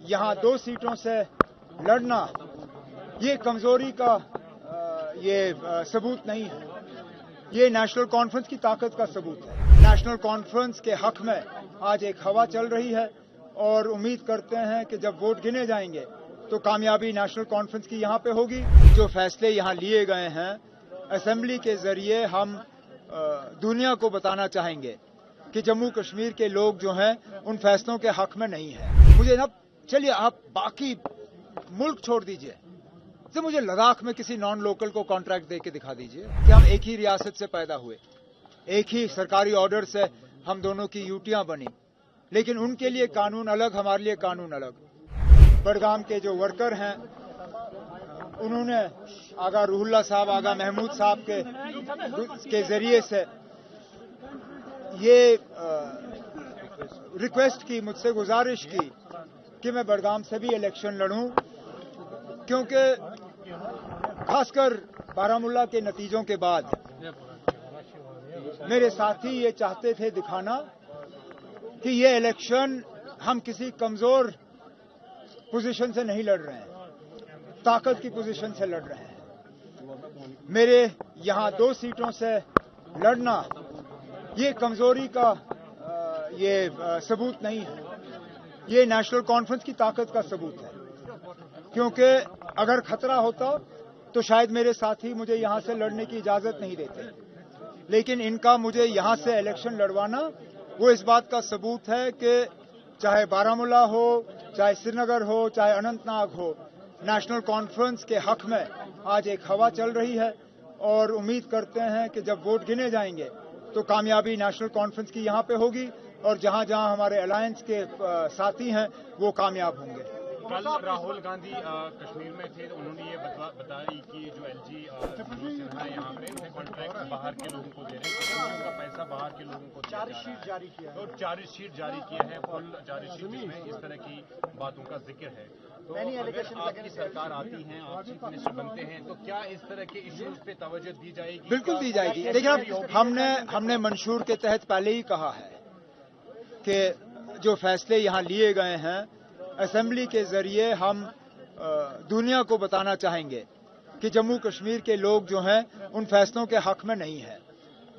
यहाँ 2 सीटों से लड़ना ये कमजोरी का सबूत नहीं है, ये नेशनल कॉन्फ्रेंस की ताकत का सबूत है। नेशनल कॉन्फ्रेंस के हक में आज एक हवा चल रही है और उम्मीद करते हैं कि जब वोट गिने जाएंगे तो कामयाबी नेशनल कॉन्फ्रेंस की यहाँ पे होगी। जो फैसले यहाँ लिए गए हैं असेंबली के जरिए हम दुनिया को बताना चाहेंगे कि जम्मू कश्मीर के लोग जो हैं उन फैसलों के हक में नहीं है। मुझे ना चलिए आप बाकी मुल्क छोड़ दीजिए, तो मुझे लद्दाख में किसी नॉन लोकल को कॉन्ट्रैक्ट दे के दिखा दीजिए कि हम एक ही रियासत से पैदा हुए, एक ही सरकारी ऑर्डर से हम दोनों की यूटियां बनी, लेकिन उनके लिए कानून अलग, हमारे लिए कानून अलग। बडगाम के जो वर्कर हैं उन्होंने आगा रूहुल्ला साहब, आगा महमूद साहब के जरिए से ये रिक्वेस्ट की, मुझसे गुजारिश की कि मैं बडगाम से भी इलेक्शन लड़ूं, क्योंकि खासकर बारामूला के नतीजों के बाद मेरे साथी ये चाहते थे दिखाना कि ये इलेक्शन हम किसी कमजोर पोजीशन से नहीं लड़ रहे हैं, ताकत की पोजीशन से लड़ रहे हैं। मेरे यहाँ 2 सीटों से लड़ना ये कमजोरी का सबूत नहीं है, ये नेशनल कॉन्फ्रेंस की ताकत का सबूत है। क्योंकि अगर खतरा होता तो शायद मेरे साथी मुझे यहां से लड़ने की इजाजत नहीं देते, लेकिन इनका मुझे यहां से इलेक्शन लड़वाना वो इस बात का सबूत है कि चाहे बारामूला हो, चाहे श्रीनगर हो, चाहे अनंतनाग हो, नेशनल कॉन्फ्रेंस के हक में आज एक हवा चल रही है और उम्मीद करते हैं कि जब वोट गिने जाएंगे तो कामयाबी नेशनल कॉन्फ्रेंस की यहाँ पे होगी और जहां जहां हमारे अलायंस के साथी हैं वो कामयाब होंगे। कल राहुल गांधी कश्मीर में थे, उन्होंने ये बताई कि जो एलजी सिन्हा है यहाँ पे वो कॉन्ट्रैक्ट बाहर के लोगों को दे रहे हैं, तो उनका पैसा बाहर के लोगों को चार्जशीट जारी किया है, तो चार्जशीट जारी किया है, फुल चार्जशीट में इस तरह की बातों का जिक्र है। तो अगर आपकी सरकार आती है, आप चीफ मिनिस्टर बनते हैं, तो क्या इस तरह के इश्यूज पे तवज्जो दी जाएगी? बिल्कुल दी जाएगी। देखिए हमने मंशूर के तहत पहले ही कहा है कि जो फैसले यहाँ लिए गए हैं असेंबली के जरिए हम दुनिया को बताना चाहेंगे कि जम्मू कश्मीर के लोग जो हैं उन फैसलों के हक में नहीं है।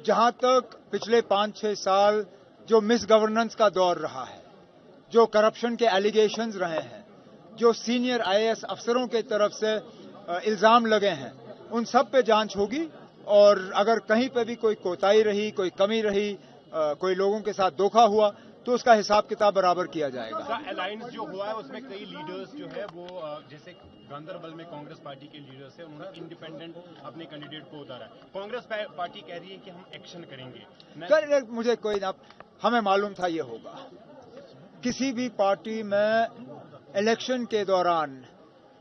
जहां तक पिछले 5-6 साल जो मिस गवर्नेंस का दौर रहा है, जो करप्शन के एलिगेशंस रहे हैं, जो सीनियर आईएएस अफसरों के तरफ से इल्जाम लगे हैं, उन सब पे जांच होगी और अगर कहीं पे भी कोई कोताही रही, कोई कमी रही, कोई लोगों के साथ धोखा हुआ तो उसका हिसाब किताब बराबर किया जाएगा। अलायंस जो हुआ है उसमें कई लीडर्स जो है वो जैसे गांधरबल में कांग्रेस पार्टी के लीडर्स है, उन्होंने इंडिपेंडेंट अपने कैंडिडेट को उतारा है। कांग्रेस पार्टी कह रही है कि हम एक्शन करेंगे। मुझे कोई ना, हमें मालूम था ये होगा। किसी भी पार्टी में इलेक्शन के दौरान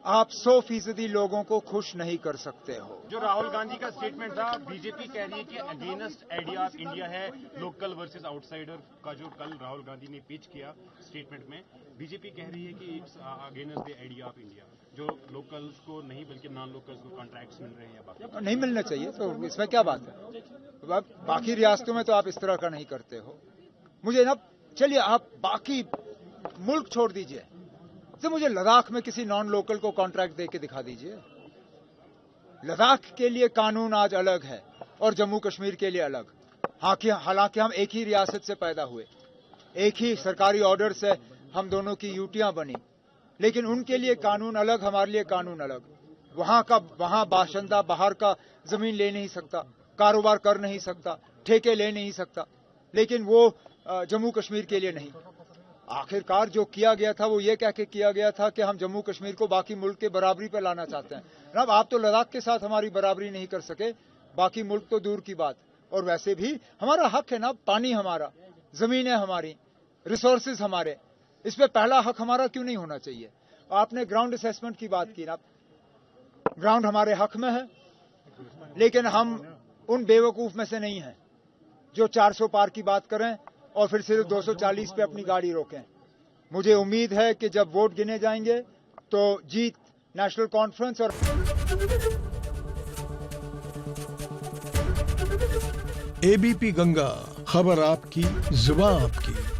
आप 100% लोगों को खुश नहीं कर सकते हो। जो राहुल गांधी का स्टेटमेंट था, बीजेपी कह रही है कि अगेंस्ट आइडिया ऑफ इंडिया है, लोकल वर्सेस आउटसाइडर का जो कल राहुल गांधी ने पेश किया स्टेटमेंट में, बीजेपी कह रही है कि it's against the idea of India, जो लोकल्स को नहीं बल्कि नॉन लोकल्स को कॉन्ट्रैक्ट्स मिल रहे हैं, बाकी नहीं मिलना चाहिए, तो इसमें क्या बात है? बाकी रियासतों में तो आप इस तरह का नहीं करते हो। मुझे ना चलिए आप बाकी मुल्क छोड़ दीजिए, तो मुझे लद्दाख में किसी नॉन लोकल को कॉन्ट्रैक्ट दे के दिखा दीजिए। लद्दाख के लिए कानून आज अलग है और जम्मू कश्मीर के लिए अलग। हालांकि हम एक ही रियासत से पैदा हुए, एक ही सरकारी ऑर्डर से हम दोनों की यूटियां बनी, लेकिन उनके लिए कानून अलग, हमारे लिए कानून अलग। वहां बाशिंदा बाहर का जमीन ले नहीं सकता, कारोबार कर नहीं सकता, ठेके ले नहीं सकता, लेकिन वो जम्मू कश्मीर के लिए नहीं। आखिरकार जो किया गया था वो ये कह के किया गया था कि हम जम्मू कश्मीर को बाकी मुल्क के बराबरी पर लाना चाहते हैं। जनाब आप तो लद्दाख के साथ हमारी बराबरी नहीं कर सके, बाकी मुल्क तो दूर की बात। और वैसे भी हमारा हक है ना, पानी हमारा, जमीनें हमारी, रिसोर्सेज हमारे, इस पे पहला हक हमारा क्यों नहीं होना चाहिए? आपने ग्राउंड असेसमेंट की बात की ना, ग्राउंड हमारे हक में है, लेकिन हम उन बेवकूफ में से नहीं हैं जो 400 पार की बात करें और फिर सिर्फ 240 पे अपनी गाड़ी रोकें। मुझे उम्मीद है कि जब वोट गिने जाएंगे तो जीत नेशनल कॉन्फ्रेंस और एबीपी गंगा, खबर आपकी, जुबान आपकी।